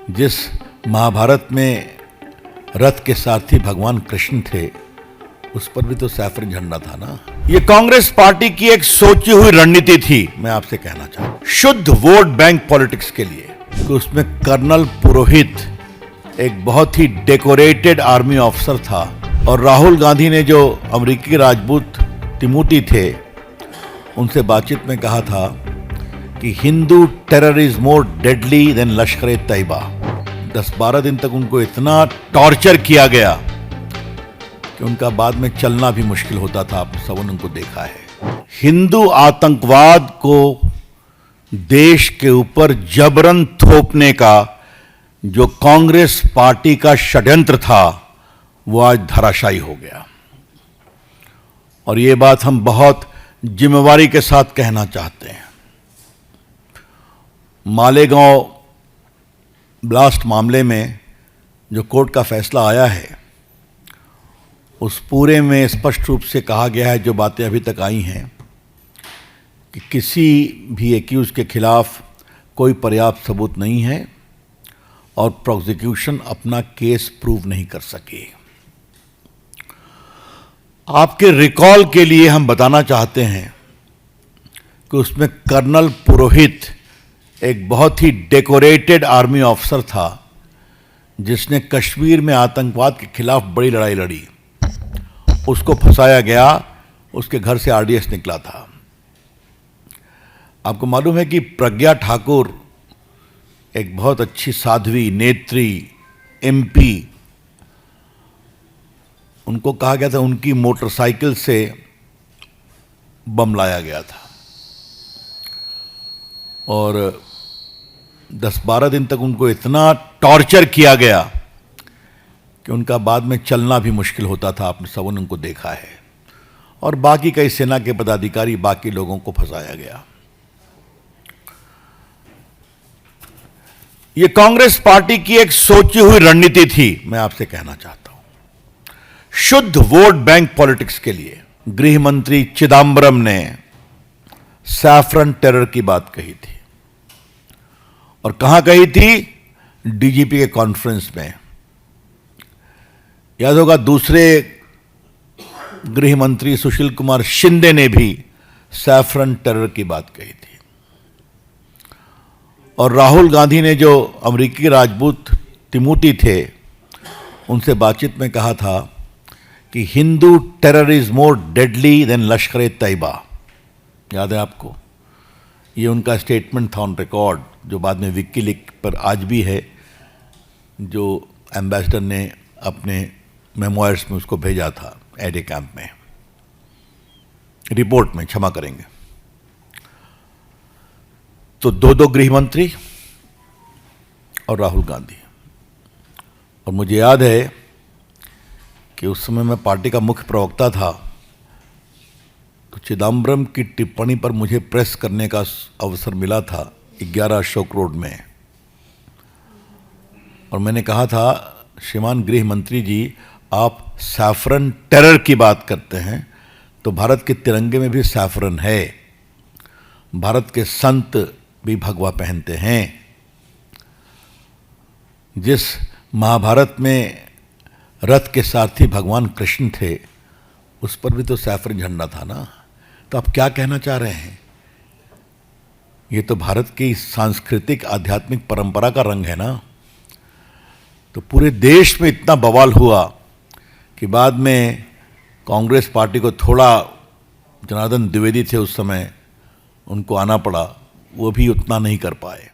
जिस महाभारत में रथ के सारथी भगवान कृष्ण थे, उस पर भी तो सैफरन झंडा था ना। ये कांग्रेस पार्टी की एक सोची हुई रणनीति थी। मैं आपसे कहना चाहता हूं, शुद्ध वोट बैंक पॉलिटिक्स के लिए। तो उसमें कर्नल पुरोहित एक बहुत ही डेकोरेटेड आर्मी ऑफिसर था, और राहुल गांधी ने जो अमेरिकी राजपूत तिमोथी थे, उनसे बातचीत में कहा था कि Hindu terror is more deadly than Lashkar e Taiba. 10-12 दिन तक उनको इतना टॉर्चर किया गया कि उनका बाद में चलना भी मुश्किल होता था। आप सबों ने उनको देखा है। हिंदू आतंकवाद को देश के ऊपर जबरन थोपने का जो कांग्रेस पार्टी का षड्यंत्र था, वो आज धराशायी हो गया। और ये बात हम बहुत जिम्मेवारी के साथ कहना चाहते हैं। मालेगांव ब्लास्ट मामले में जो कोर्ट का फैसला आया है, उस पूरे में स्पष्ट रूप से कहा गया है, जो बातें अभी तक आई हैं, कि किसी भी एक्यूज के खिलाफ कोई पर्याप्त सबूत नहीं है और प्रोसिक्यूशन अपना केस प्रूव नहीं कर सके। आपके रिकॉल के लिए हम बताना चाहते हैं कि उसमें कर्नल पुरोहित एक बहुत ही डेकोरेटेड आर्मी ऑफिसर था, जिसने कश्मीर में आतंकवाद के खिलाफ बड़ी लड़ाई लड़ी। उसको फंसाया गया, उसके घर से आरडीएक्स निकला था। आपको मालूम है कि प्रज्ञा ठाकुर एक बहुत अच्छी साध्वी, नेत्री, एमपी, उनको कहा गया था उनकी मोटरसाइकिल से बम लाया गया था, और 10-12 दिन तक उनको इतना टॉर्चर किया गया कि उनका बाद में चलना भी मुश्किल होता था। आप सबों ने उनको देखा है। और बाकी कई सेना के पदाधिकारी, बाकी लोगों को फंसाया गया। ये कांग्रेस पार्टी की एक सोची हुई रणनीति थी। मैं आपसे कहना चाहता हूं, शुद्ध वोट बैंक पॉलिटिक्स के लिए गृह मंत्री चिदम्बरम ने सैफरन टेरर की बात कही थी। और कहां कही थी? डीजीपी के कॉन्फ्रेंस में। याद होगा, दूसरे गृह मंत्री सुशील कुमार शिंदे ने भी सैफरन टेरर की बात कही थी। और राहुल गांधी ने जो अमेरिकी राजपूत तिमोथी थे, उनसे बातचीत में कहा था कि Hindu terror is more deadly than Lashkar e Taiba. याद है आपको? ये उनका स्टेटमेंट था ऑन रिकॉर्ड, जो बाद में विकीलीक पर आज भी है, जो एम्बेसडर ने अपने मेमोयर्स में उसको भेजा था, एडे कैंप में, रिपोर्ट में, क्षमा करेंगे। तो दो गृह मंत्री और राहुल गांधी। और मुझे याद है कि उस समय मैं पार्टी का मुख्य प्रवक्ता था, तो चिदम्बरम की टिप्पणी पर मुझे प्रेस करने का अवसर मिला था 11 अशोक रोड में। और मैंने कहा था, श्रीमान गृह मंत्री जी, आप सैफरन टेरर की बात करते हैं, तो भारत के तिरंगे में भी सैफरन है। भारत के संत भी भगवा पहनते हैं। जिस महाभारत में रथ के सारथी भगवान कृष्ण थे, उस पर भी तो सैफरन झंडा था ना। तो आप क्या कहना चाह रहे हैं? ये तो भारत की सांस्कृतिक आध्यात्मिक परंपरा का रंग है ना। तो पूरे देश में इतना बवाल हुआ कि बाद में कांग्रेस पार्टी को थोड़ा, जनार्दन द्विवेदी थे उस समय, उनको आना पड़ा, वो भी उतना नहीं कर पाए।